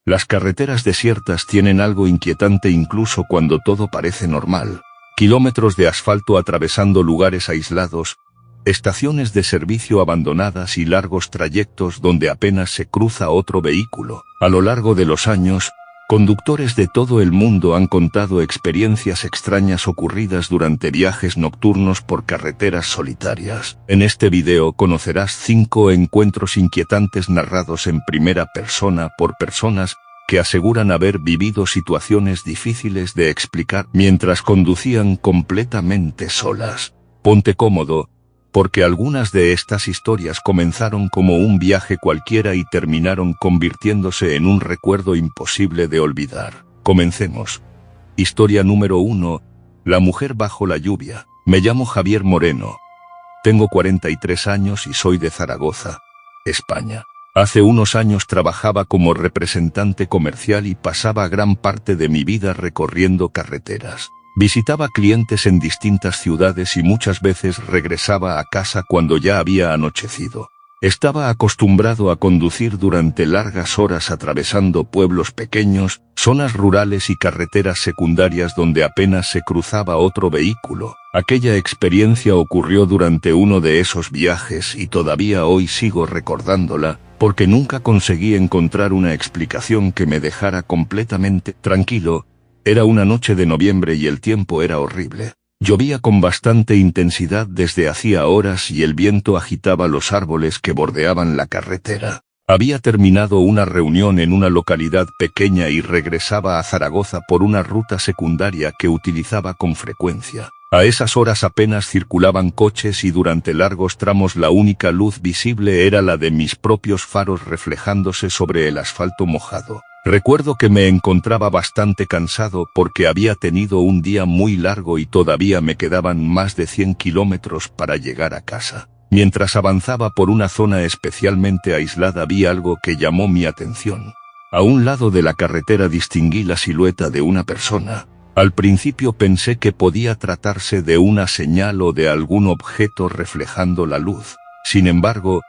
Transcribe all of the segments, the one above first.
Las carreteras desiertas tienen algo inquietante incluso cuando todo parece normal. Kilómetros de asfalto atravesando lugares aislados, estaciones de servicio abandonadas y largos trayectos donde apenas se cruza otro vehículo. A lo largo de los años, conductores de todo el mundo han contado experiencias extrañas ocurridas durante viajes nocturnos por carreteras solitarias. En este video conocerás 5 encuentros inquietantes narrados en primera persona por personas que aseguran haber vivido situaciones difíciles de explicar mientras conducían completamente solas. Ponte cómodo, porque algunas de estas historias comenzaron como un viaje cualquiera y terminaron convirtiéndose en un recuerdo imposible de olvidar. Comencemos. Historia número 1. La mujer bajo la lluvia. Me llamo Javier Moreno. Tengo 43 años y soy de Zaragoza, España. Hace unos años trabajaba como representante comercial y pasaba gran parte de mi vida recorriendo carreteras. Visitaba clientes en distintas ciudades y muchas veces regresaba a casa cuando ya había anochecido. Estaba acostumbrado a conducir durante largas horas atravesando pueblos pequeños, zonas rurales y carreteras secundarias donde apenas se cruzaba otro vehículo. Aquella experiencia ocurrió durante uno de esos viajes y todavía hoy sigo recordándola, porque nunca conseguí encontrar una explicación que me dejara completamente tranquilo. Era una noche de noviembre y el tiempo era horrible. Llovía con bastante intensidad desde hacía horas y el viento agitaba los árboles que bordeaban la carretera. Había terminado una reunión en una localidad pequeña y regresaba a Zaragoza por una ruta secundaria que utilizaba con frecuencia. A esas horas apenas circulaban coches y durante largos tramos la única luz visible era la de mis propios faros reflejándose sobre el asfalto mojado. Recuerdo que me encontraba bastante cansado porque había tenido un día muy largo y todavía me quedaban más de 100 kilómetros para llegar a casa. Mientras avanzaba por una zona especialmente aislada vi algo que llamó mi atención. A un lado de la carretera distinguí la silueta de una persona. Al principio pensé que podía tratarse de una señal o de algún objeto reflejando la luz. Sin embargo,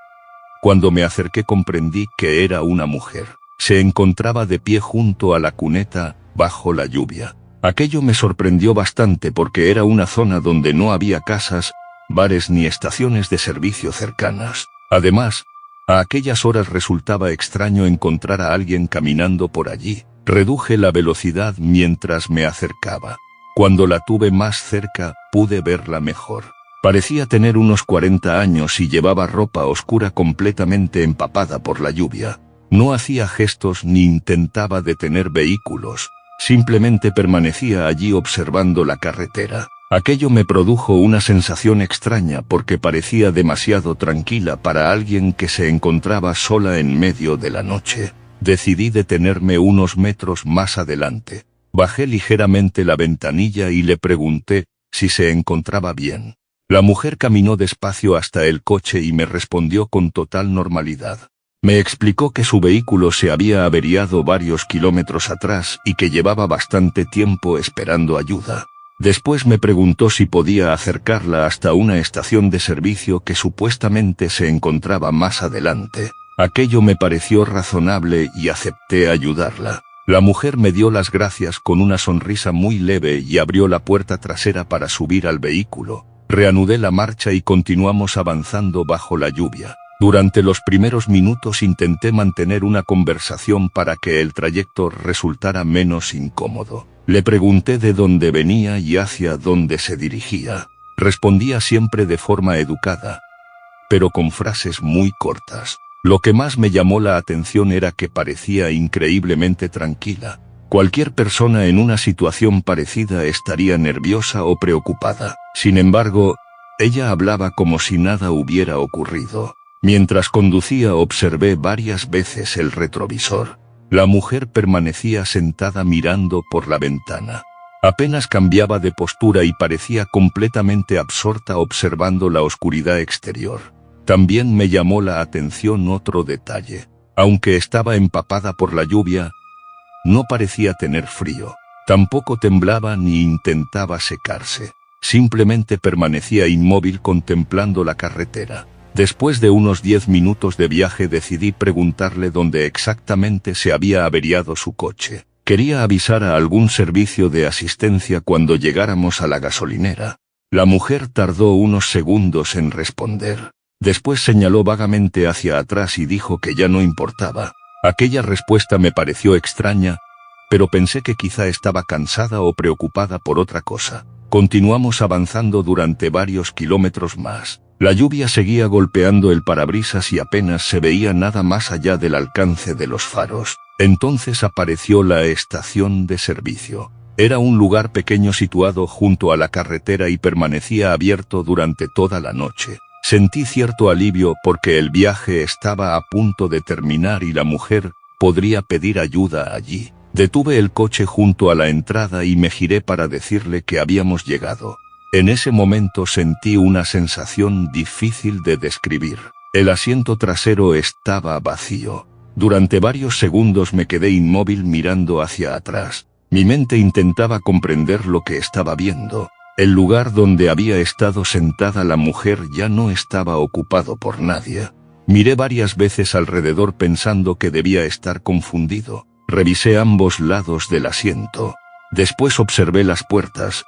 cuando me acerqué comprendí que era una mujer. Se encontraba de pie junto a la cuneta, bajo la lluvia. Aquello me sorprendió bastante porque era una zona donde no había casas, bares ni estaciones de servicio cercanas. Además, a aquellas horas resultaba extraño encontrar a alguien caminando por allí. Reduje la velocidad mientras me acercaba. Cuando la tuve más cerca, pude verla mejor. Parecía tener unos 40 años y llevaba ropa oscura completamente empapada por la lluvia. No hacía gestos ni intentaba detener vehículos, simplemente permanecía allí observando la carretera. Aquello me produjo una sensación extraña porque parecía demasiado tranquila para alguien que se encontraba sola en medio de la noche. Decidí detenerme unos metros más adelante. Bajé ligeramente la ventanilla y le pregunté si se encontraba bien. La mujer caminó despacio hasta el coche y me respondió con total normalidad. Me explicó que su vehículo se había averiado varios kilómetros atrás y que llevaba bastante tiempo esperando ayuda. Después me preguntó si podía acercarla hasta una estación de servicio que supuestamente se encontraba más adelante. Aquello me pareció razonable y acepté ayudarla. La mujer me dio las gracias con una sonrisa muy leve y abrió la puerta trasera para subir al vehículo. Reanudé la marcha y continuamos avanzando bajo la lluvia. Durante los primeros minutos intenté mantener una conversación para que el trayecto resultara menos incómodo. Le pregunté de dónde venía y hacia dónde se dirigía. Respondía siempre de forma educada, pero con frases muy cortas. Lo que más me llamó la atención era que parecía increíblemente tranquila. Cualquier persona en una situación parecida estaría nerviosa o preocupada. Sin embargo, ella hablaba como si nada hubiera ocurrido. Mientras conducía observé varias veces el retrovisor. La mujer permanecía sentada mirando por la ventana. Apenas cambiaba de postura y parecía completamente absorta observando la oscuridad exterior. También me llamó la atención otro detalle. Aunque estaba empapada por la lluvia, no parecía tener frío. Tampoco temblaba ni intentaba secarse. Simplemente permanecía inmóvil contemplando la carretera. Después de unos 10 minutos de viaje decidí preguntarle dónde exactamente se había averiado su coche. Quería avisar a algún servicio de asistencia cuando llegáramos a la gasolinera. La mujer tardó unos segundos en responder. Después señaló vagamente hacia atrás y dijo que ya no importaba. Aquella respuesta me pareció extraña, pero pensé que quizá estaba cansada o preocupada por otra cosa. Continuamos avanzando durante varios kilómetros más. La lluvia seguía golpeando el parabrisas y apenas se veía nada más allá del alcance de los faros. Entonces apareció la estación de servicio. Era un lugar pequeño situado junto a la carretera y permanecía abierto durante toda la noche. Sentí cierto alivio porque el viaje estaba a punto de terminar y la mujer podría pedir ayuda allí. Detuve el coche junto a la entrada y me giré para decirle que habíamos llegado. En ese momento sentí una sensación difícil de describir. El asiento trasero estaba vacío. Durante varios segundos me quedé inmóvil mirando hacia atrás. Mi mente intentaba comprender lo que estaba viendo. El lugar donde había estado sentada la mujer ya no estaba ocupado por nadie. Miré varias veces alrededor pensando que debía estar confundido. Revisé ambos lados del asiento. Después observé las puertas.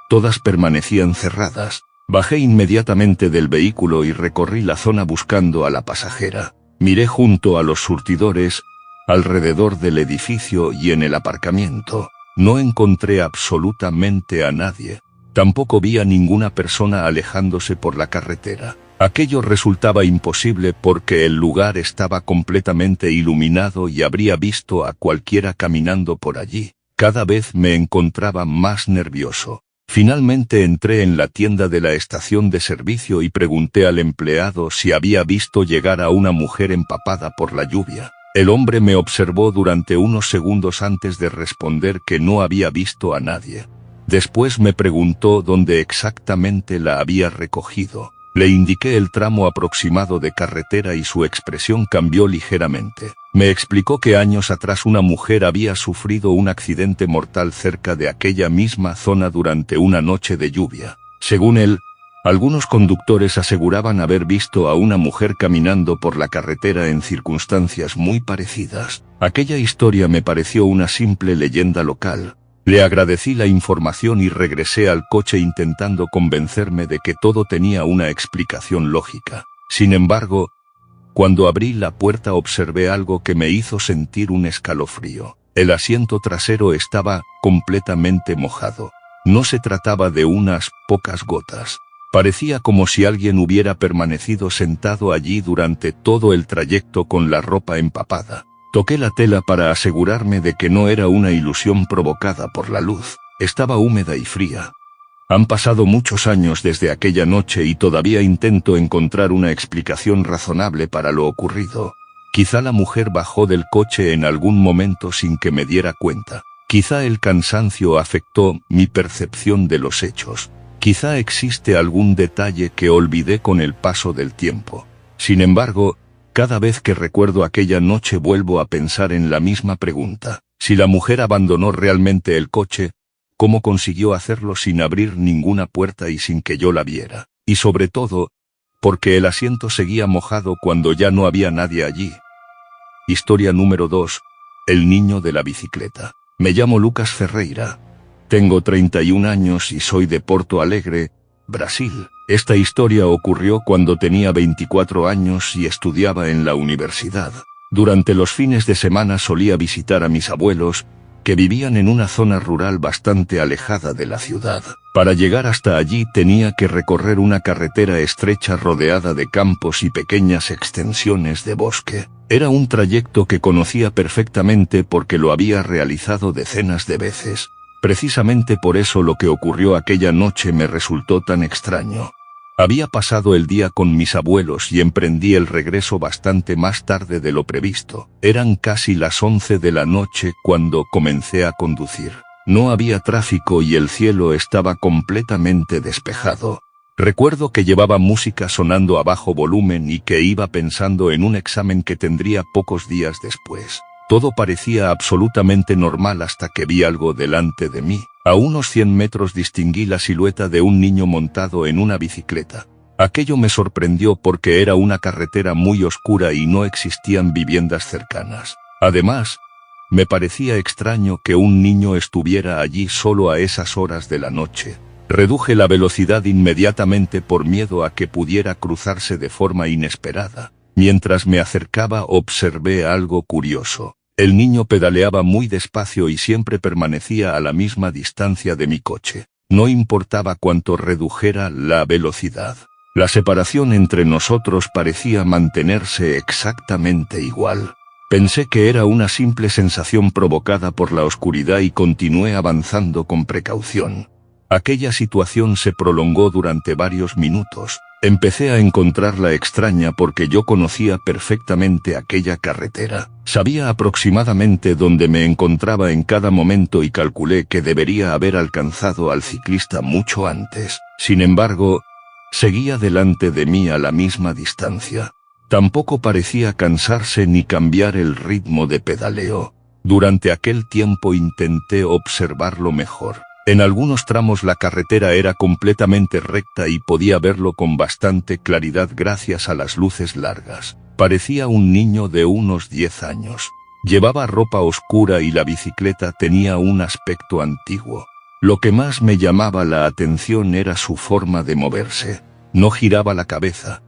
Todas permanecían cerradas. Bajé inmediatamente del vehículo y recorrí la zona buscando a la pasajera. Miré junto a los surtidores, alrededor del edificio y en el aparcamiento. No encontré absolutamente a nadie. Tampoco vi a ninguna persona alejándose por la carretera. Aquello resultaba imposible porque el lugar estaba completamente iluminado y habría visto a cualquiera caminando por allí. Cada vez me encontraba más nervioso. Finalmente entré en la tienda de la estación de servicio y pregunté al empleado si había visto llegar a una mujer empapada por la lluvia. El hombre me observó durante unos segundos antes de responder que no había visto a nadie. Después me preguntó dónde exactamente la había recogido. Le indiqué el tramo aproximado de carretera y su expresión cambió ligeramente. Me explicó que años atrás una mujer había sufrido un accidente mortal cerca de aquella misma zona durante una noche de lluvia. Según él, algunos conductores aseguraban haber visto a una mujer caminando por la carretera en circunstancias muy parecidas. Aquella historia me pareció una simple leyenda local. Le agradecí la información y regresé al coche intentando convencerme de que todo tenía una explicación lógica. Sin embargo, cuando abrí la puerta observé algo que me hizo sentir un escalofrío. El asiento trasero estaba completamente mojado. No se trataba de unas pocas gotas. Parecía como si alguien hubiera permanecido sentado allí durante todo el trayecto con la ropa empapada. Toqué la tela para asegurarme de que no era una ilusión provocada por la luz. Estaba húmeda y fría. Han pasado muchos años desde aquella noche y todavía intento encontrar una explicación razonable para lo ocurrido. Quizá la mujer bajó del coche en algún momento sin que me diera cuenta. Quizá el cansancio afectó mi percepción de los hechos. Quizá existe algún detalle que olvidé con el paso del tiempo. Sin embargo, cada vez que recuerdo aquella noche vuelvo a pensar en la misma pregunta. Si la mujer abandonó realmente el coche, ¿cómo consiguió hacerlo sin abrir ninguna puerta y sin que yo la viera? Y sobre todo, porque el asiento seguía mojado cuando ya no había nadie allí. Historia número 2. El niño de la bicicleta. Me llamo Lucas Ferreira. Tengo 31 años y soy de Porto Alegre, Brasil. Esta historia ocurrió cuando tenía 24 años y estudiaba en la universidad. Durante los fines de semana solía visitar a mis abuelos, que vivían en una zona rural bastante alejada de la ciudad. Para llegar hasta allí tenía que recorrer una carretera estrecha rodeada de campos y pequeñas extensiones de bosque. Era un trayecto que conocía perfectamente porque lo había realizado decenas de veces. Precisamente por eso lo que ocurrió aquella noche me resultó tan extraño. Había pasado el día con mis abuelos y emprendí el regreso bastante más tarde de lo previsto. Eran casi las 11 de la noche cuando comencé a conducir. No había tráfico y el cielo estaba completamente despejado. Recuerdo que llevaba música sonando a bajo volumen y que iba pensando en un examen que tendría pocos días después. Todo parecía absolutamente normal hasta que vi algo delante de mí. A unos 100 metros distinguí la silueta de un niño montado en una bicicleta. Aquello me sorprendió porque era una carretera muy oscura y no existían viviendas cercanas. Además, me parecía extraño que un niño estuviera allí solo a esas horas de la noche. Reduje la velocidad inmediatamente por miedo a que pudiera cruzarse de forma inesperada. Mientras me acercaba observé algo curioso. El niño pedaleaba muy despacio y siempre permanecía a la misma distancia de mi coche. No importaba cuánto redujera la velocidad. La separación entre nosotros parecía mantenerse exactamente igual. Pensé que era una simple sensación provocada por la oscuridad y continué avanzando con precaución. Aquella situación se prolongó durante varios minutos. Empecé a encontrarla extraña porque yo conocía perfectamente aquella carretera. Sabía aproximadamente dónde me encontraba en cada momento y calculé que debería haber alcanzado al ciclista mucho antes. Sin embargo, seguía delante de mí a la misma distancia. Tampoco parecía cansarse ni cambiar el ritmo de pedaleo. Durante aquel tiempo intenté observarlo mejor. En algunos tramos la carretera era completamente recta y podía verlo con bastante claridad gracias a las luces largas. Parecía un niño de unos 10 años. Llevaba ropa oscura y la bicicleta tenía un aspecto antiguo. Lo que más me llamaba la atención era su forma de moverse. No giraba la cabeza.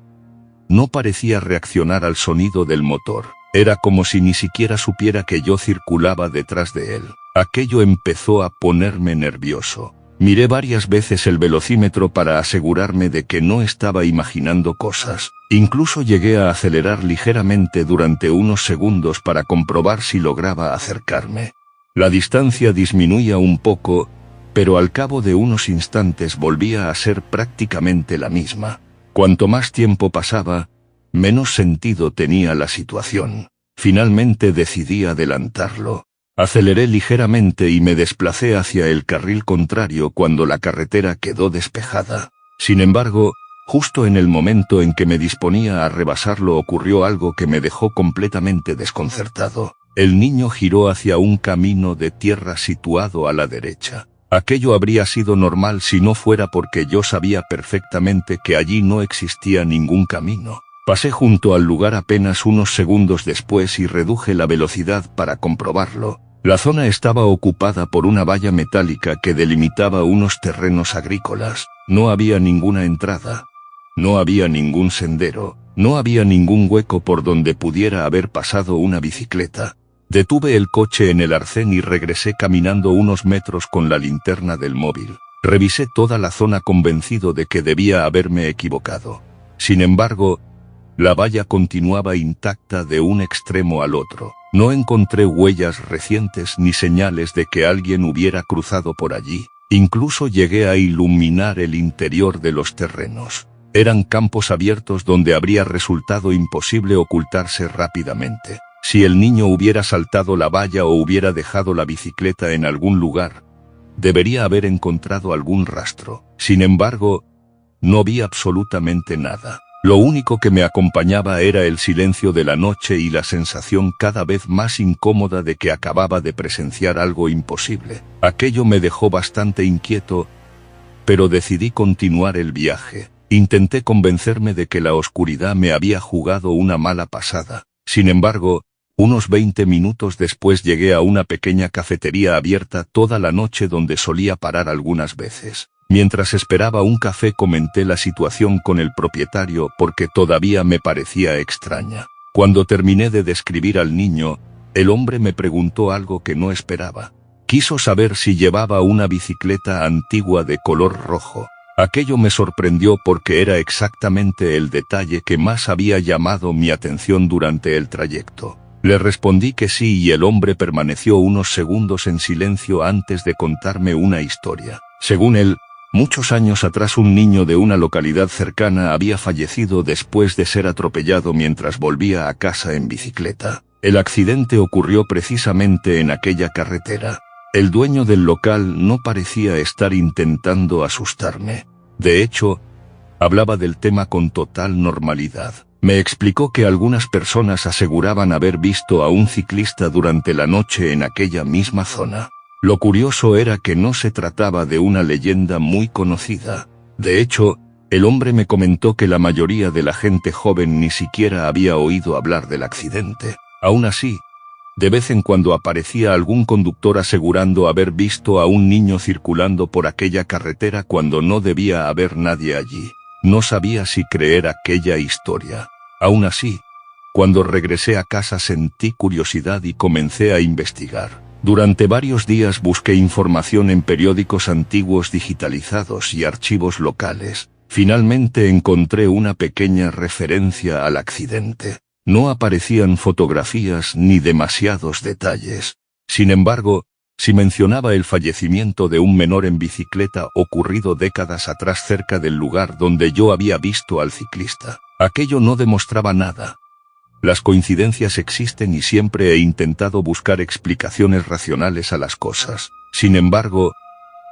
No parecía reaccionar al sonido del motor. Era como si ni siquiera supiera que yo circulaba detrás de él. Aquello empezó a ponerme nervioso. Miré varias veces el velocímetro para asegurarme de que no estaba imaginando cosas. Incluso llegué a acelerar ligeramente durante unos segundos para comprobar si lograba acercarme. La distancia disminuía un poco, pero al cabo de unos instantes volvía a ser prácticamente la misma. Cuanto más tiempo pasaba, menos sentido tenía la situación. Finalmente decidí adelantarlo. Aceleré ligeramente y me desplacé hacia el carril contrario cuando la carretera quedó despejada. Sin embargo, justo en el momento en que me disponía a rebasarlo ocurrió algo que me dejó completamente desconcertado. El niño giró hacia un camino de tierra situado a la derecha. Aquello habría sido normal si no fuera porque yo sabía perfectamente que allí no existía ningún camino. Pasé junto al lugar apenas unos segundos después y reduje la velocidad para comprobarlo. La zona estaba ocupada por una valla metálica que delimitaba unos terrenos agrícolas. No había ninguna entrada. No había ningún sendero. No había ningún hueco por donde pudiera haber pasado una bicicleta. Detuve el coche en el arcén y regresé caminando unos metros con la linterna del móvil. Revisé toda la zona convencido de que debía haberme equivocado. Sin embargo, la valla continuaba intacta de un extremo al otro. No encontré huellas recientes ni señales de que alguien hubiera cruzado por allí. Incluso llegué a iluminar el interior de los terrenos. Eran campos abiertos donde habría resultado imposible ocultarse rápidamente. Si el niño hubiera saltado la valla o hubiera dejado la bicicleta en algún lugar, debería haber encontrado algún rastro. Sin embargo, no vi absolutamente nada. Lo único que me acompañaba era el silencio de la noche y la sensación cada vez más incómoda de que acababa de presenciar algo imposible. Aquello me dejó bastante inquieto, pero decidí continuar el viaje. Intenté convencerme de que la oscuridad me había jugado una mala pasada. Sin embargo, unos 20 minutos después llegué a una pequeña cafetería abierta toda la noche donde solía parar algunas veces. Mientras esperaba un café comenté la situación con el propietario porque todavía me parecía extraña. Cuando terminé de describir al niño, el hombre me preguntó algo que no esperaba. Quiso saber si llevaba una bicicleta antigua de color rojo. Aquello me sorprendió porque era exactamente el detalle que más había llamado mi atención durante el trayecto. Le respondí que sí y el hombre permaneció unos segundos en silencio antes de contarme una historia. Según él, muchos años atrás un niño de una localidad cercana había fallecido después de ser atropellado mientras volvía a casa en bicicleta. El accidente ocurrió precisamente en aquella carretera. El dueño del local no parecía estar intentando asustarme. De hecho, hablaba del tema con total normalidad. Me explicó que algunas personas aseguraban haber visto a un ciclista durante la noche en aquella misma zona. Lo curioso era que no se trataba de una leyenda muy conocida. De hecho, El hombre me comentó que la mayoría de la gente joven ni siquiera había oído hablar del accidente. Aún así, de vez en cuando aparecía algún conductor asegurando haber visto a un niño circulando por aquella carretera cuando no debía haber nadie allí. No sabía si creer aquella historia. Aún así, cuando regresé a casa sentí curiosidad y comencé a investigar. Durante varios días busqué información en periódicos antiguos digitalizados y archivos locales. Finalmente encontré una pequeña referencia al accidente. No aparecían fotografías ni demasiados detalles. Sin embargo, si mencionaba el fallecimiento de un menor en bicicleta ocurrido décadas atrás cerca del lugar donde yo había visto al ciclista. Aquello no demostraba nada. Las coincidencias existen y siempre he intentado buscar explicaciones racionales a las cosas. Sin embargo,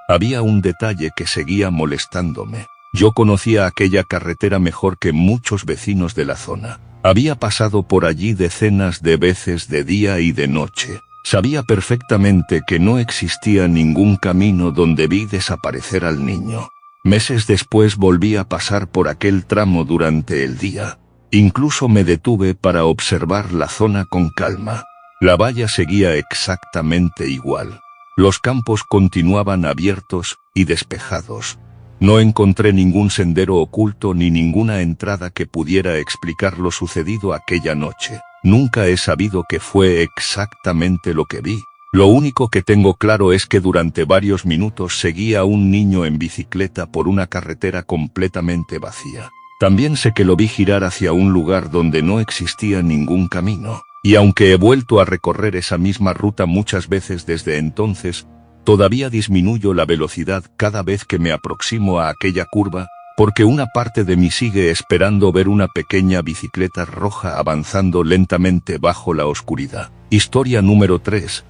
había un detalle que seguía molestándome. Yo conocía aquella carretera mejor que muchos vecinos de la zona. Había pasado por allí decenas de veces de día y de noche. Sabía perfectamente que no existía ningún camino donde vi desaparecer al niño. Meses después volví a pasar por aquel tramo durante el día. Incluso me detuve para observar la zona con calma. La valla seguía exactamente igual. Los campos continuaban abiertos y despejados. No encontré ningún sendero oculto ni ninguna entrada que pudiera explicar lo sucedido aquella noche. Nunca he sabido qué fue exactamente lo que vi. Lo único que tengo claro es que durante varios minutos seguí a un niño en bicicleta por una carretera completamente vacía. También sé que lo vi girar hacia un lugar donde no existía ningún camino. Y aunque he vuelto a recorrer esa misma ruta muchas veces desde entonces, todavía disminuyo la velocidad cada vez que me aproximo a aquella curva, porque una parte de mí sigue esperando ver una pequeña bicicleta roja avanzando lentamente bajo la oscuridad. Historia número 3.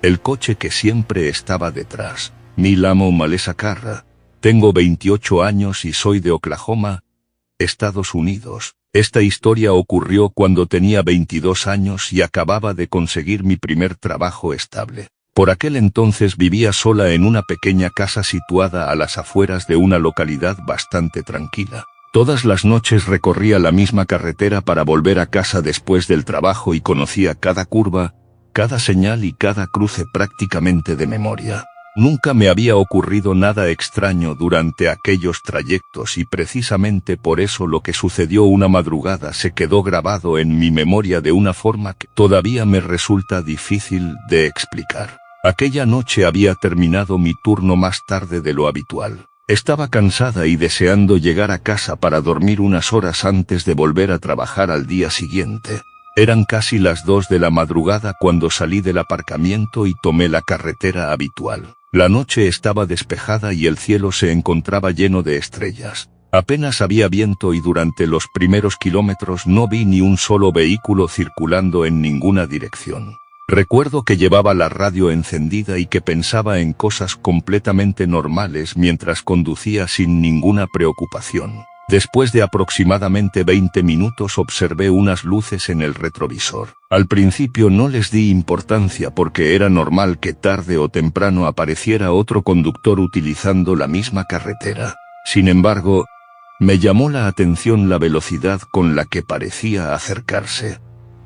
El coche que siempre estaba detrás. Me llamo Melissa Carra. Tengo 28 años y soy de Oklahoma, Estados Unidos. Esta historia ocurrió cuando tenía 22 años y acababa de conseguir mi primer trabajo estable. Por aquel entonces vivía sola en una pequeña casa situada a las afueras de una localidad bastante tranquila. Todas las noches recorría la misma carretera para volver a casa después del trabajo y conocía cada curva, cada señal y cada cruce prácticamente de memoria. Nunca me había ocurrido nada extraño durante aquellos trayectos y precisamente por eso lo que sucedió una madrugada se quedó grabado en mi memoria de una forma que todavía me resulta difícil de explicar. Aquella noche había terminado mi turno más tarde de lo habitual. Estaba cansada y deseando llegar a casa para dormir unas horas antes de volver a trabajar al día siguiente. Eran casi las 2 de la madrugada cuando salí del aparcamiento y tomé la carretera habitual. La noche estaba despejada y el cielo se encontraba lleno de estrellas. Apenas había viento y durante los primeros kilómetros no vi ni un solo vehículo circulando en ninguna dirección. Recuerdo que llevaba la radio encendida y que pensaba en cosas completamente normales mientras conducía sin ninguna preocupación. Después de aproximadamente 20 minutos observé unas luces en el retrovisor. Al principio no les di importancia porque era normal que tarde o temprano apareciera otro conductor utilizando la misma carretera. Sin embargo, me llamó la atención la velocidad con la que parecía acercarse.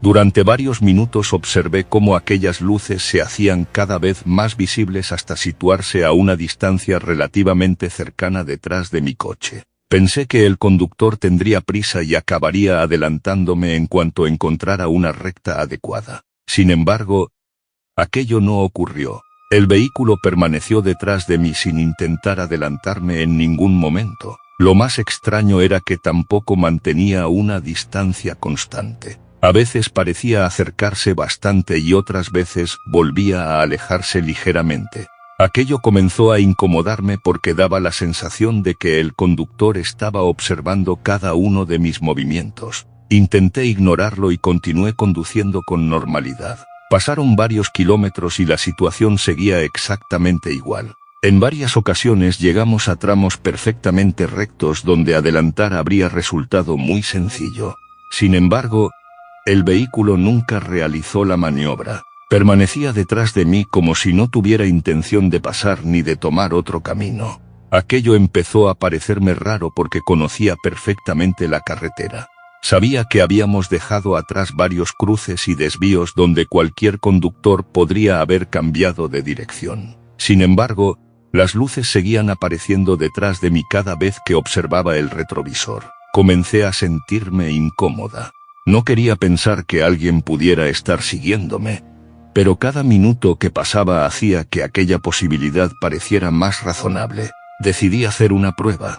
Durante varios minutos observé cómo aquellas luces se hacían cada vez más visibles hasta situarse a una distancia relativamente cercana detrás de mi coche. Pensé que el conductor tendría prisa y acabaría adelantándome en cuanto encontrara una recta adecuada. Sin embargo, aquello no ocurrió. El vehículo permaneció detrás de mí sin intentar adelantarme en ningún momento. Lo más extraño era que tampoco mantenía una distancia constante. A veces parecía acercarse bastante y otras veces volvía a alejarse ligeramente. Aquello comenzó a incomodarme porque daba la sensación de que el conductor estaba observando cada uno de mis movimientos. Intenté ignorarlo y continué conduciendo con normalidad. Pasaron varios kilómetros y la situación seguía exactamente igual. En varias ocasiones llegamos a tramos perfectamente rectos donde adelantar habría resultado muy sencillo. Sin embargo, el vehículo nunca realizó la maniobra. Permanecía detrás de mí como si no tuviera intención de pasar ni de tomar otro camino. Aquello empezó a parecerme raro porque conocía perfectamente la carretera. Sabía que habíamos dejado atrás varios cruces y desvíos donde cualquier conductor podría haber cambiado de dirección. Sin embargo, las luces seguían apareciendo detrás de mí cada vez que observaba el retrovisor. Comencé a sentirme incómoda. No quería pensar que alguien pudiera estar siguiéndome, pero cada minuto que pasaba hacía que aquella posibilidad pareciera más razonable. Decidí hacer una prueba.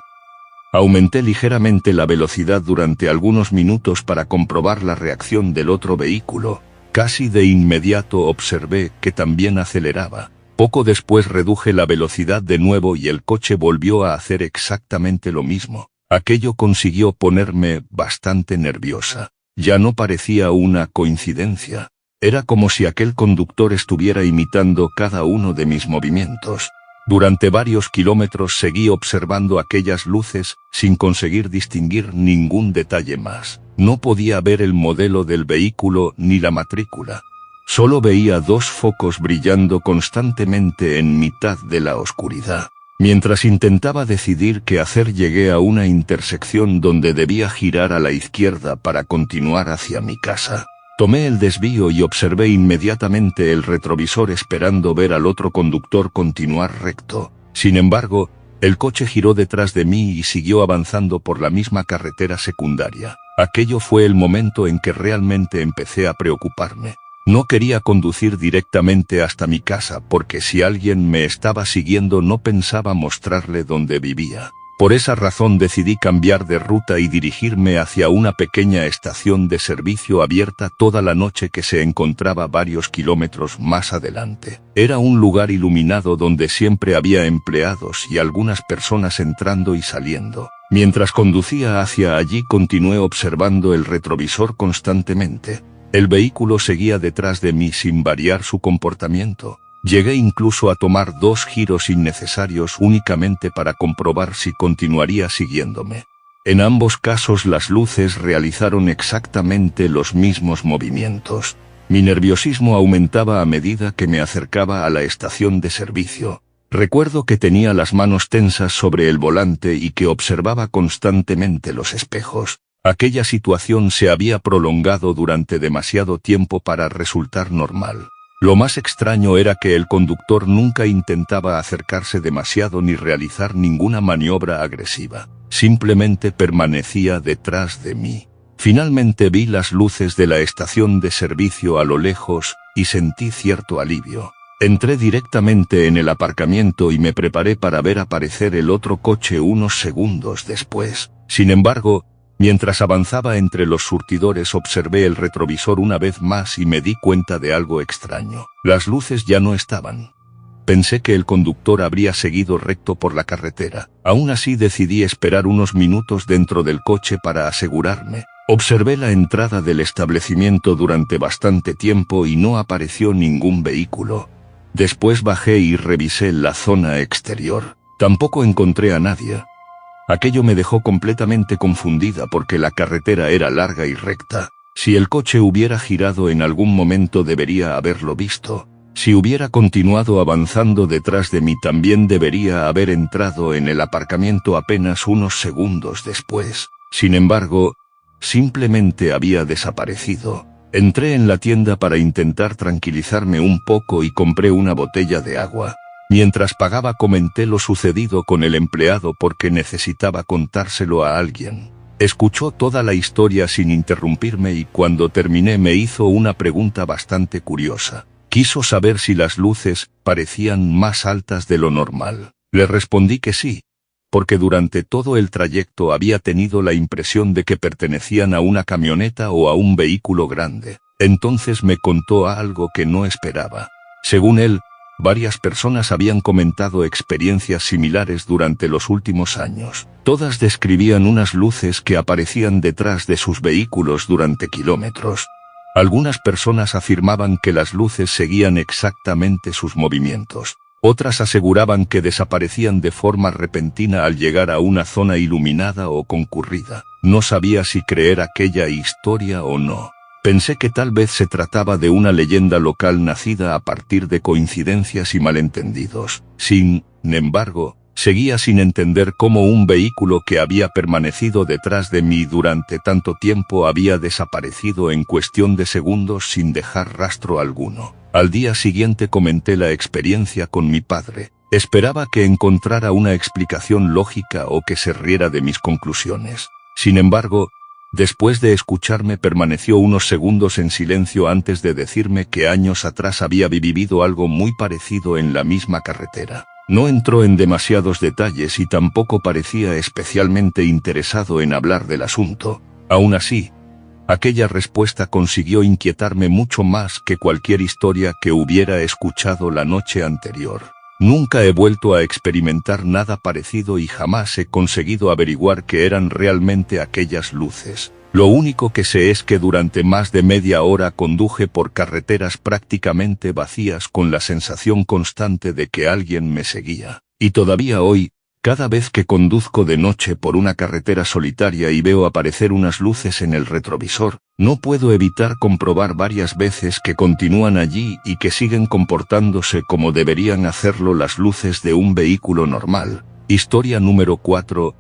Aumenté ligeramente la velocidad durante algunos minutos para comprobar la reacción del otro vehículo. Casi de inmediato observé que también aceleraba. Poco después reduje la velocidad de nuevo y el coche volvió a hacer exactamente lo mismo. Aquello consiguió ponerme bastante nerviosa. Ya no parecía una coincidencia. Era como si aquel conductor estuviera imitando cada uno de mis movimientos. Durante varios kilómetros seguí observando aquellas luces, sin conseguir distinguir ningún detalle más. No podía ver el modelo del vehículo ni la matrícula. Solo veía dos focos brillando constantemente en mitad de la oscuridad. Mientras intentaba decidir qué hacer, llegué a una intersección donde debía girar a la izquierda para continuar hacia mi casa. Tomé el desvío y observé inmediatamente el retrovisor esperando ver al otro conductor continuar recto. Sin embargo, el coche giró detrás de mí y siguió avanzando por la misma carretera secundaria. Aquello fue el momento en que realmente empecé a preocuparme. No quería conducir directamente hasta mi casa porque si alguien me estaba siguiendo no pensaba mostrarle dónde vivía. Por esa razón decidí cambiar de ruta y dirigirme hacia una pequeña estación de servicio abierta toda la noche que se encontraba varios kilómetros más adelante. Era un lugar iluminado donde siempre había empleados y algunas personas entrando y saliendo. Mientras conducía hacia allí continué observando el retrovisor constantemente. El vehículo seguía detrás de mí sin variar su comportamiento. Llegué incluso a tomar 2 giros innecesarios únicamente para comprobar si continuaría siguiéndome. En ambos casos las luces realizaron exactamente los mismos movimientos. Mi nerviosismo aumentaba a medida que me acercaba a la estación de servicio. Recuerdo que tenía las manos tensas sobre el volante y que observaba constantemente los espejos. Aquella situación se había prolongado durante demasiado tiempo para resultar normal. Lo más extraño era que el conductor nunca intentaba acercarse demasiado ni realizar ninguna maniobra agresiva. Simplemente permanecía detrás de mí. Finalmente vi las luces de la estación de servicio a lo lejos y sentí cierto alivio. Entré directamente en el aparcamiento y me preparé para ver aparecer el otro coche unos segundos después. Sin embargo, mientras avanzaba entre los surtidores observé el retrovisor una vez más y me di cuenta de algo extraño. Las luces ya no estaban. Pensé que el conductor habría seguido recto por la carretera. Aún así decidí esperar unos minutos dentro del coche para asegurarme. Observé la entrada del establecimiento durante bastante tiempo y no apareció ningún vehículo. Después bajé y revisé la zona exterior. Tampoco encontré a nadie. Aquello me dejó completamente confundida porque la carretera era larga y recta. Si el coche hubiera girado en algún momento debería haberlo visto. Si hubiera continuado avanzando detrás de mí también debería haber entrado en el aparcamiento apenas unos segundos después. Sin embargo, simplemente había desaparecido. Entré en la tienda para intentar tranquilizarme un poco y compré una botella de agua. Mientras pagaba comenté lo sucedido con el empleado porque necesitaba contárselo a alguien. Escuchó toda la historia sin interrumpirme y cuando terminé me hizo una pregunta bastante curiosa. Quiso saber si las luces parecían más altas de lo normal. Le respondí que sí, porque durante todo el trayecto había tenido la impresión de que pertenecían a una camioneta o a un vehículo grande. Entonces me contó algo que no esperaba. Según él, varias personas habían comentado experiencias similares durante los últimos años. Todas describían unas luces que aparecían detrás de sus vehículos durante kilómetros. Algunas personas afirmaban que las luces seguían exactamente sus movimientos. Otras aseguraban que desaparecían de forma repentina al llegar a una zona iluminada o concurrida. No sabía si creer aquella historia o no. Pensé que tal vez se trataba de una leyenda local nacida a partir de coincidencias y malentendidos. Sin embargo, Seguía sin entender cómo un vehículo que había permanecido detrás de mí durante tanto tiempo había desaparecido en cuestión de segundos sin dejar rastro alguno. Al día siguiente comenté la experiencia con mi padre. Esperaba que encontrara una explicación lógica o que se riera de mis conclusiones. Sin embargo, después de escucharme permaneció unos segundos en silencio antes de decirme que años atrás había vivido algo muy parecido en la misma carretera. No entró en demasiados detalles y tampoco parecía especialmente interesado en hablar del asunto. Aún así, aquella respuesta consiguió inquietarme mucho más que cualquier historia que hubiera escuchado la noche anterior. Nunca he vuelto a experimentar nada parecido y jamás he conseguido averiguar qué eran realmente aquellas luces. Lo único que sé es que durante más de media hora conduje por carreteras prácticamente vacías con la sensación constante de que alguien me seguía. Y todavía hoy, cada vez que conduzco de noche por una carretera solitaria y veo aparecer unas luces en el retrovisor, no puedo evitar comprobar varias veces que continúan allí y que siguen comportándose como deberían hacerlo las luces de un vehículo normal. Historia número 4.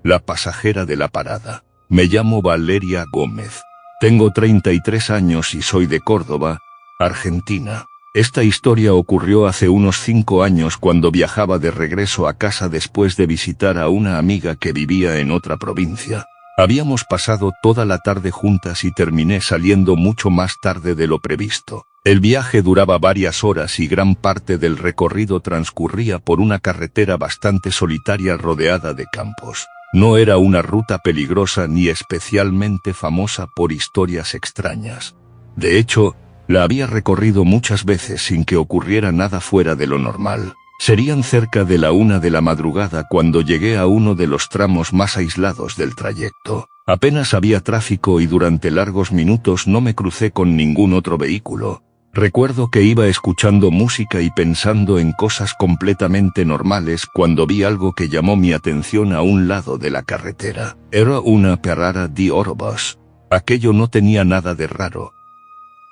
La pasajera de la parada. Me llamo Valeria Gómez. Tengo 33 años y soy de Córdoba, Argentina. Esta historia ocurrió hace unos 5 años cuando viajaba de regreso a casa después de visitar a una amiga que vivía en otra provincia. Habíamos pasado toda la tarde juntas y terminé saliendo mucho más tarde de lo previsto. El viaje duraba varias horas y gran parte del recorrido transcurría por una carretera bastante solitaria rodeada de campos. No era una ruta peligrosa ni especialmente famosa por historias extrañas. De hecho, la había recorrido muchas veces sin que ocurriera nada fuera de lo normal. Serían cerca de la 1 de la madrugada cuando llegué a uno de los tramos más aislados del trayecto. Apenas había tráfico y durante largos minutos no me crucé con ningún otro vehículo. Recuerdo que iba escuchando música y pensando en cosas completamente normales cuando vi algo que llamó mi atención a un lado de la carretera. Era una parada de órbus. Aquello no tenía nada de raro.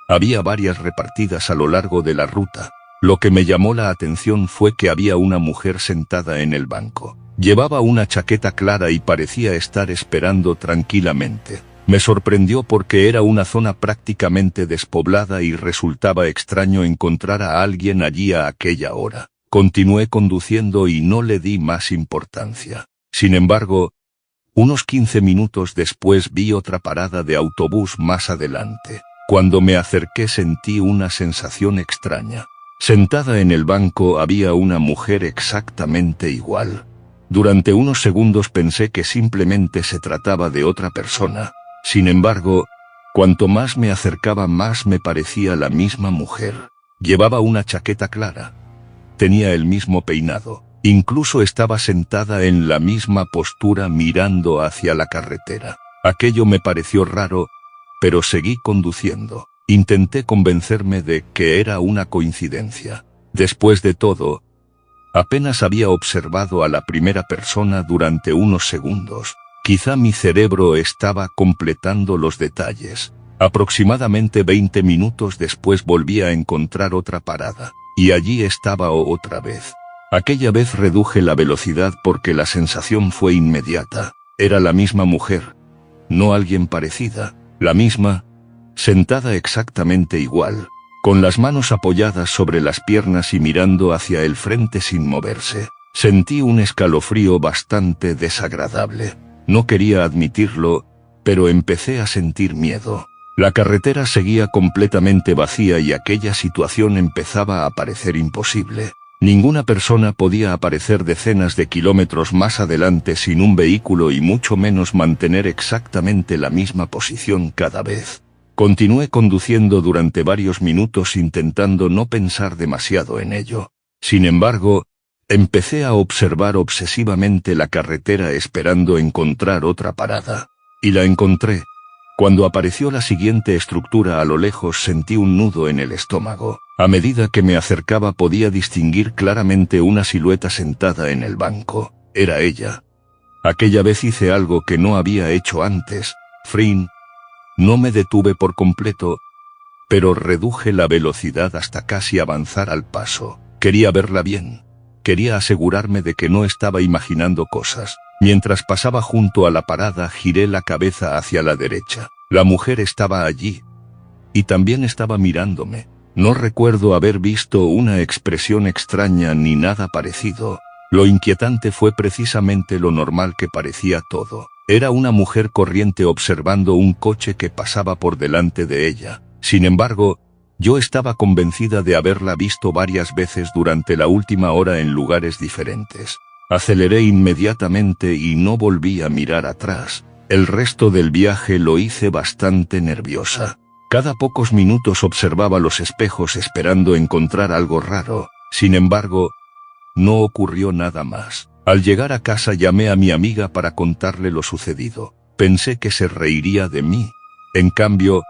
Había varias repartidas a lo largo de la ruta. Lo que me llamó la atención fue que había una mujer sentada en el banco. Llevaba una chaqueta clara y parecía estar esperando tranquilamente. Me sorprendió porque era una zona prácticamente despoblada y resultaba extraño encontrar a alguien allí a aquella hora. Continué conduciendo y no le di más importancia. Sin embargo, unos 15 minutos después vi otra parada de autobús más adelante. Cuando me acerqué sentí una sensación extraña. Sentada en el banco había una mujer exactamente igual. Durante unos segundos pensé que simplemente se trataba de otra persona. Sin embargo, cuanto más me acercaba más me parecía la misma mujer. Llevaba una chaqueta clara. Tenía el mismo peinado. Incluso estaba sentada en la misma postura mirando hacia la carretera. Aquello me pareció raro, pero seguí conduciendo. Intenté convencerme de que era una coincidencia. Después de todo, apenas había observado a la primera persona durante unos segundos. Quizá mi cerebro estaba completando los detalles. Aproximadamente 20 minutos después volví a encontrar otra parada, y allí estaba otra vez. Aquella vez reduje la velocidad porque la sensación fue inmediata. Era la misma mujer, no alguien parecida, la misma, sentada exactamente igual, con las manos apoyadas sobre las piernas y mirando hacia el frente sin moverse. Sentí un escalofrío bastante desagradable. No quería admitirlo, pero empecé a sentir miedo. La carretera seguía completamente vacía y aquella situación empezaba a parecer imposible. Ninguna persona podía aparecer decenas de kilómetros más adelante sin un vehículo y mucho menos mantener exactamente la misma posición cada vez. Continué conduciendo durante varios minutos intentando no pensar demasiado en ello. Sin embargo, empecé a observar obsesivamente la carretera esperando encontrar otra parada. Y la encontré. Cuando apareció la siguiente estructura a lo lejos sentí un nudo en el estómago. A medida que me acercaba podía distinguir claramente una silueta sentada en el banco. Era ella. Aquella vez hice algo que no había hecho antes. Frin. No me detuve por completo, pero reduje la velocidad hasta casi avanzar al paso. Quería verla bien. Quería asegurarme de que no estaba imaginando cosas. Mientras pasaba junto a la parada, giré la cabeza hacia la derecha. La mujer estaba allí. Y también estaba mirándome. No recuerdo haber visto una expresión extraña ni nada parecido. Lo inquietante fue precisamente lo normal que parecía todo. Era una mujer corriente observando un coche que pasaba por delante de ella. Sin embargo, yo estaba convencida de haberla visto varias veces durante la última hora en lugares diferentes. Aceleré inmediatamente y no volví a mirar atrás. El resto del viaje lo hice bastante nerviosa. Cada pocos minutos observaba los espejos esperando encontrar algo raro. Sin embargo, no ocurrió nada más. Al llegar a casa llamé a mi amiga para contarle lo sucedido. Pensé que se reiría de mí. En cambio,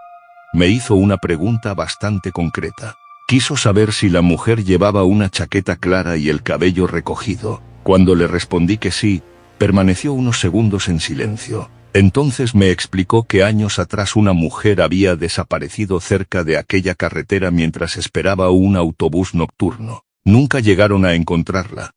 me hizo una pregunta bastante concreta. Quiso saber si la mujer llevaba una chaqueta clara y el cabello recogido. Cuando le respondí que sí, permaneció unos segundos en silencio. Entonces me explicó que años atrás una mujer había desaparecido cerca de aquella carretera mientras esperaba un autobús nocturno. Nunca llegaron a encontrarla.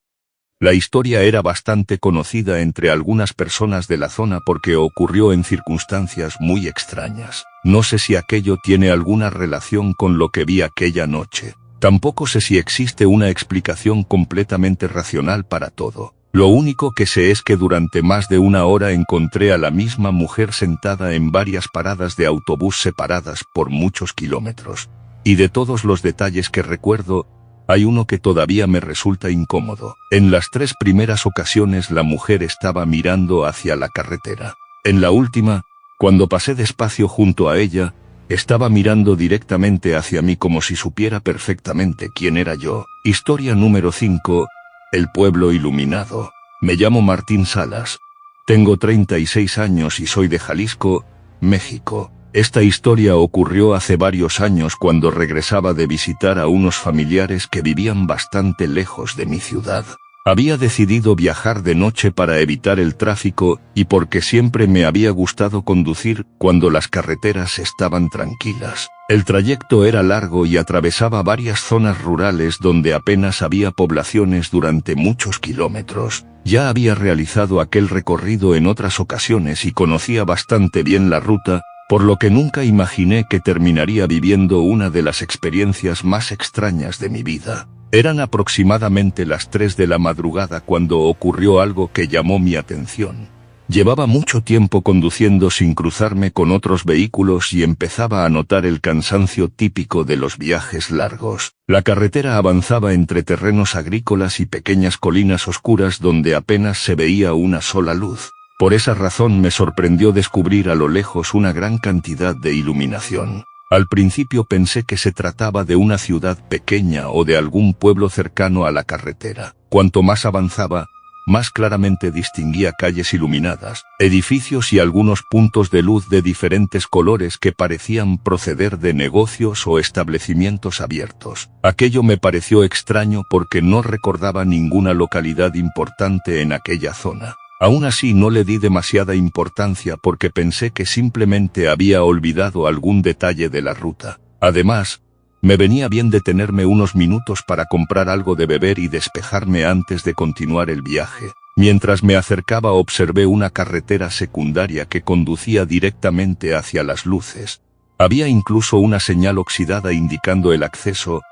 La historia era bastante conocida entre algunas personas de la zona porque ocurrió en circunstancias muy extrañas. No sé si aquello tiene alguna relación con lo que vi aquella noche. Tampoco sé si existe una explicación completamente racional para todo. Lo único que sé es que durante más de una hora encontré a la misma mujer sentada en varias paradas de autobús separadas por muchos kilómetros. Y de todos los detalles que recuerdo, hay uno que todavía me resulta incómodo. En las 3 primeras ocasiones la mujer estaba mirando hacia la carretera. En la última, cuando pasé despacio junto a ella, estaba mirando directamente hacia mí como si supiera perfectamente quién era yo. Historia número 5. El pueblo iluminado. Me llamo Martín Salas. Tengo 36 años y soy de Jalisco, México. Esta historia ocurrió hace varios años cuando regresaba de visitar a unos familiares que vivían bastante lejos de mi ciudad. Había decidido viajar de noche para evitar el tráfico y porque siempre me había gustado conducir cuando las carreteras estaban tranquilas. El trayecto era largo y atravesaba varias zonas rurales donde apenas había poblaciones durante muchos kilómetros. Ya había realizado aquel recorrido en otras ocasiones y conocía bastante bien la ruta, por lo que nunca imaginé que terminaría viviendo una de las experiencias más extrañas de mi vida. Eran aproximadamente las 3 de la madrugada cuando ocurrió algo que llamó mi atención. Llevaba mucho tiempo conduciendo sin cruzarme con otros vehículos y empezaba a notar el cansancio típico de los viajes largos. La carretera avanzaba entre terrenos agrícolas y pequeñas colinas oscuras donde apenas se veía una sola luz. Por esa razón me sorprendió descubrir a lo lejos una gran cantidad de iluminación. Al principio pensé que se trataba de una ciudad pequeña o de algún pueblo cercano a la carretera. Cuanto más avanzaba, más claramente distinguía calles iluminadas, edificios y algunos puntos de luz de diferentes colores que parecían proceder de negocios o establecimientos abiertos. Aquello me pareció extraño porque no recordaba ninguna localidad importante en aquella zona. Aún así no le di demasiada importancia porque pensé que simplemente había olvidado algún detalle de la ruta. Además, me venía bien detenerme unos minutos para comprar algo de beber y despejarme antes de continuar el viaje. Mientras me acercaba observé una carretera secundaria que conducía directamente hacia las luces. Había incluso una señal oxidada indicando el acceso,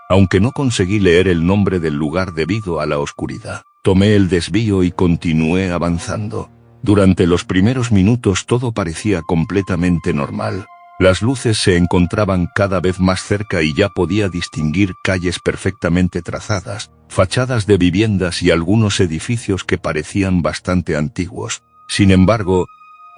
aunque no conseguí leer el nombre del lugar debido a la oscuridad. Tomé el desvío y continué avanzando. Durante los primeros minutos todo parecía completamente normal. Las luces se encontraban cada vez más cerca y ya podía distinguir calles perfectamente trazadas, fachadas de viviendas y algunos edificios que parecían bastante antiguos. Sin embargo,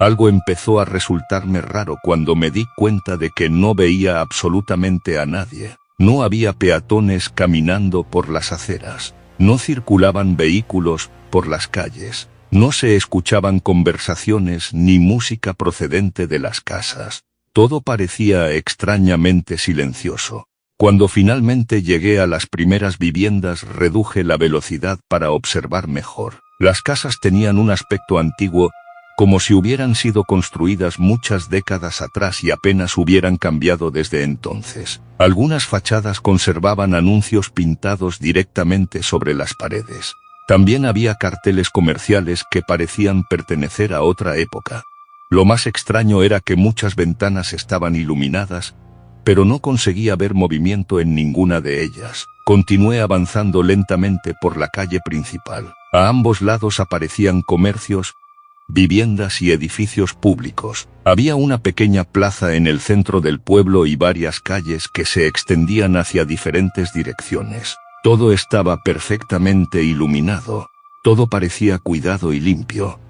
algo empezó a resultarme raro cuando me di cuenta de que no veía absolutamente a nadie. No había peatones caminando por las aceras. No circulaban vehículos por las calles. No se escuchaban conversaciones ni música procedente de las casas. Todo parecía extrañamente silencioso. Cuando finalmente llegué a las primeras viviendas reduje la velocidad para observar mejor. Las casas tenían un aspecto antiguo, como si hubieran sido construidas muchas décadas atrás y apenas hubieran cambiado desde entonces. Algunas fachadas conservaban anuncios pintados directamente sobre las paredes. También había carteles comerciales que parecían pertenecer a otra época. Lo más extraño era que muchas ventanas estaban iluminadas, pero no conseguía ver movimiento en ninguna de ellas. Continué avanzando lentamente por la calle principal. A ambos lados aparecían comercios, viviendas y edificios públicos. Había una pequeña plaza en el centro del pueblo y varias calles que se extendían hacia diferentes direcciones. Todo estaba perfectamente iluminado. Todo parecía cuidado y limpio.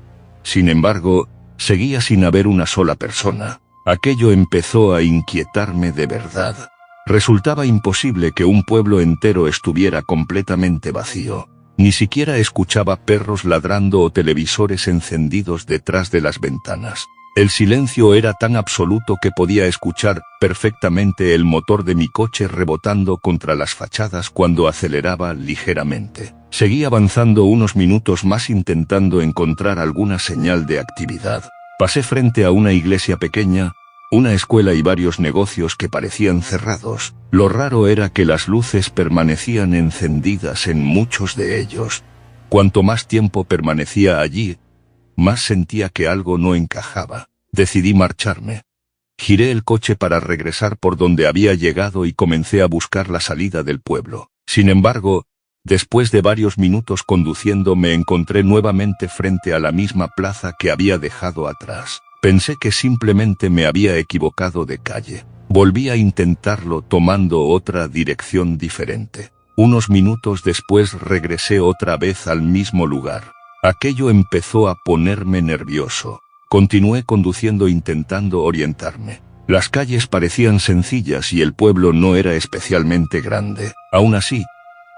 Sin embargo, seguía sin haber una sola persona. Aquello empezó a inquietarme de verdad. Resultaba imposible que un pueblo entero estuviera completamente vacío. Ni siquiera escuchaba perros ladrando o televisores encendidos detrás de las ventanas. El silencio era tan absoluto que podía escuchar perfectamente el motor de mi coche rebotando contra las fachadas cuando aceleraba ligeramente. Seguí avanzando unos minutos más intentando encontrar alguna señal de actividad. Pasé frente a una iglesia pequeña, una escuela y varios negocios que parecían cerrados. Lo raro era que las luces permanecían encendidas en muchos de ellos. Cuanto más tiempo permanecía allí, más sentía que algo no encajaba. Decidí marcharme. Giré el coche para regresar por donde había llegado y comencé a buscar la salida del pueblo. Sin embargo, después de varios minutos conduciendo me encontré nuevamente frente a la misma plaza que había dejado atrás. Pensé que simplemente me había equivocado de calle. Volví a intentarlo tomando otra dirección diferente. Unos minutos después regresé otra vez al mismo lugar. Aquello empezó a ponerme nervioso. Continué conduciendo intentando orientarme. Las calles parecían sencillas y el pueblo no era especialmente grande. Aún así,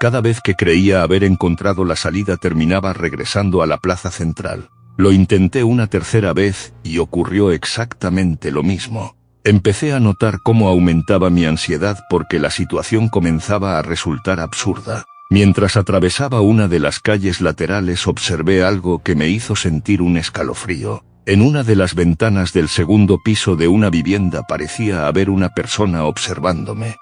cada vez que creía haber encontrado la salida terminaba regresando a la plaza central. Lo intenté una tercera vez y ocurrió exactamente lo mismo. Empecé a notar cómo aumentaba mi ansiedad porque la situación comenzaba a resultar absurda. Mientras atravesaba una de las calles laterales observé algo que me hizo sentir un escalofrío. En una de las ventanas del segundo piso de una vivienda parecía haber una persona observándome.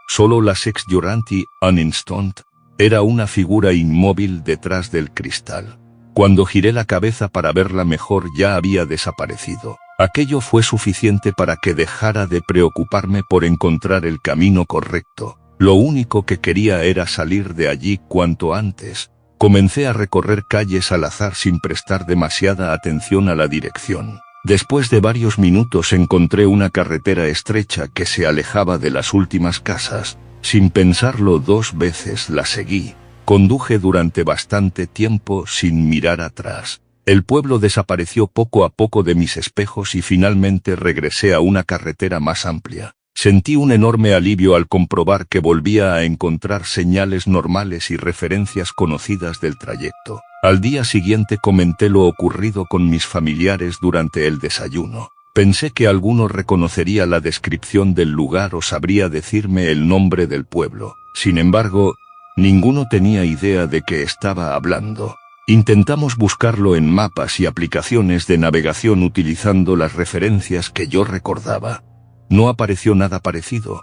Solo la sex Yoranti, un instant, era una figura inmóvil detrás del cristal. Cuando giré la cabeza para verla mejor ya había desaparecido. Aquello fue suficiente para que dejara de preocuparme por encontrar el camino correcto. Lo único que quería era salir de allí cuanto antes. Comencé a recorrer calles al azar sin prestar demasiada atención a la dirección. Después de varios minutos encontré una carretera estrecha que se alejaba de las últimas casas. Sin pensarlo dos veces la seguí. Conduje durante bastante tiempo sin mirar atrás. El pueblo desapareció poco a poco de mis espejos y finalmente regresé a una carretera más amplia. Sentí un enorme alivio al comprobar que volvía a encontrar señales normales y referencias conocidas del trayecto. Al día siguiente comenté lo ocurrido con mis familiares durante el desayuno. Pensé que alguno reconocería la descripción del lugar o sabría decirme el nombre del pueblo. Sin embargo, ninguno tenía idea de qué estaba hablando. Intentamos buscarlo en mapas y aplicaciones de navegación utilizando las referencias que yo recordaba. No apareció nada parecido.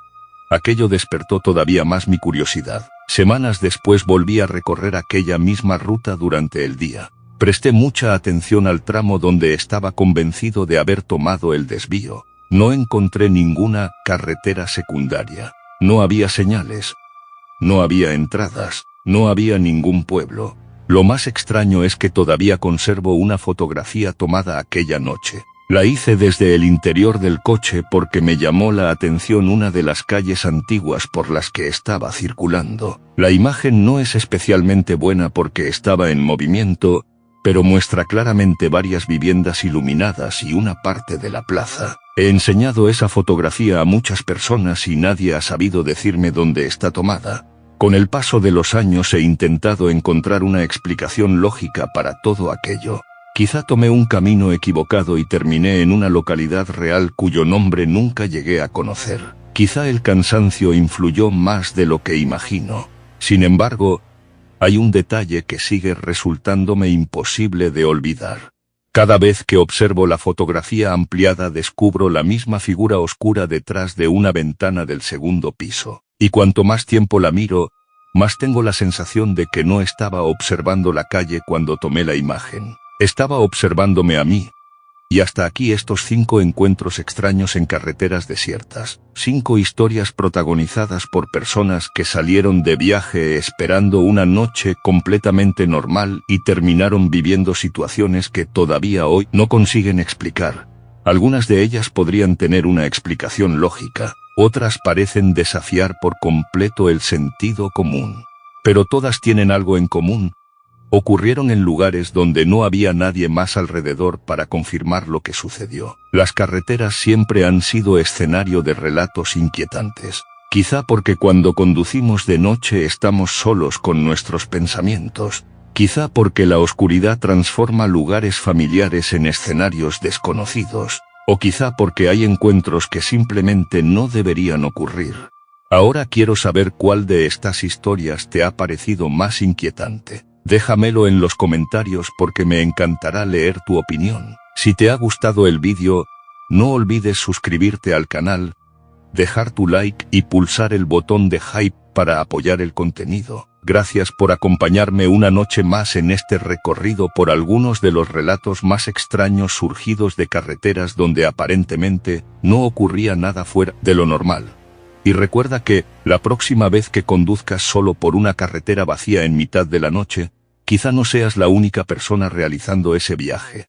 Aquello despertó todavía más mi curiosidad. Semanas después volví a recorrer aquella misma ruta durante el día. Presté mucha atención al tramo donde estaba convencido de haber tomado el desvío. No encontré ninguna carretera secundaria. No había señales. No había entradas. No había ningún pueblo. Lo más extraño es que todavía conservo una fotografía tomada aquella noche. La hice desde el interior del coche porque me llamó la atención una de las calles antiguas por las que estaba circulando. La imagen no es especialmente buena porque estaba en movimiento, pero muestra claramente varias viviendas iluminadas y una parte de la plaza. He enseñado esa fotografía a muchas personas y nadie ha sabido decirme dónde está tomada. Con el paso de los años he intentado encontrar una explicación lógica para todo aquello. Quizá tomé un camino equivocado y terminé en una localidad real cuyo nombre nunca llegué a conocer. Quizá el cansancio influyó más de lo que imagino. Sin embargo, hay un detalle que sigue resultándome imposible de olvidar. Cada vez que observo la fotografía ampliada descubro la misma figura oscura detrás de una ventana del segundo piso. Y cuanto más tiempo la miro, más tengo la sensación de que no estaba observando la calle cuando tomé la imagen. Estaba observándome a mí. Y hasta aquí estos 5 encuentros extraños en carreteras desiertas. 5 historias protagonizadas por personas que salieron de viaje esperando una noche completamente normal y terminaron viviendo situaciones que todavía hoy no consiguen explicar. Algunas de ellas podrían tener una explicación lógica, otras parecen desafiar por completo el sentido común. Pero todas tienen algo en común. Ocurrieron en lugares donde no había nadie más alrededor para confirmar lo que sucedió. Las carreteras siempre han sido escenario de relatos inquietantes. Quizá porque cuando conducimos de noche estamos solos con nuestros pensamientos. Quizá porque la oscuridad transforma lugares familiares en escenarios desconocidos. O quizá porque hay encuentros que simplemente no deberían ocurrir. Ahora quiero saber cuál de estas historias te ha parecido más inquietante. Déjamelo en los comentarios porque me encantará leer tu opinión. Si te ha gustado el vídeo, no olvides suscribirte al canal, dejar tu like y pulsar el botón de hype para apoyar el contenido. Gracias por acompañarme una noche más en este recorrido por algunos de los relatos más extraños surgidos de carreteras donde aparentemente no ocurría nada fuera de lo normal. Y recuerda que, la próxima vez que conduzcas solo por una carretera vacía en mitad de la noche, quizá no seas la única persona realizando ese viaje.